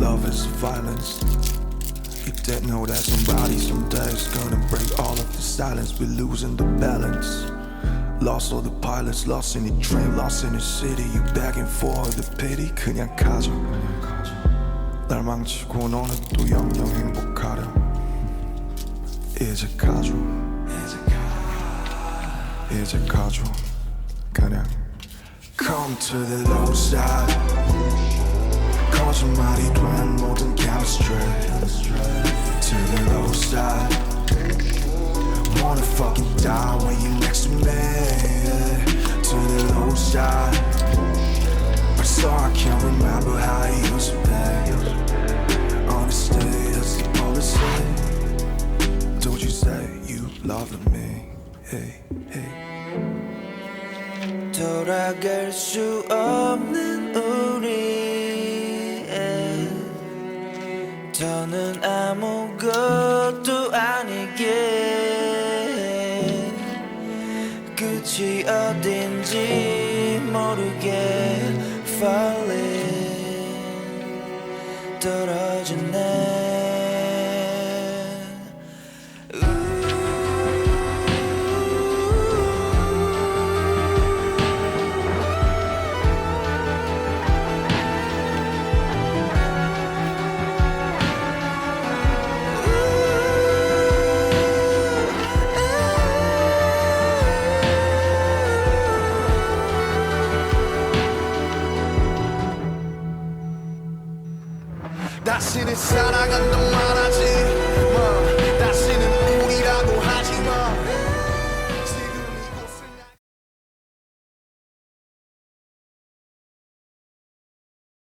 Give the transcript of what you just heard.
love is violence. You didn't know that somebody someday is gonna break all of the silence. We're losing the balance. Lost all the pilots, lost in the train, lost in the city. You begging for the pity. 그냥 가져. 날 망치고 너는 또 영영 행복하려. 이제 가져. 이제 가져. 그냥 Come to the low side. 거짓말이 된 모든 chemistry. To the low side. Wanna fucking die when you next to me. To the low side. But so I can't remember how it used to be. Honesty is the policy. Don't you say you love me. Hey, hey. 돌아갈 수 없는 우리 더는 아무것도 아니게 끝이 어딘지 모르게 falling 떨어지네 다시는 살아간단 말하지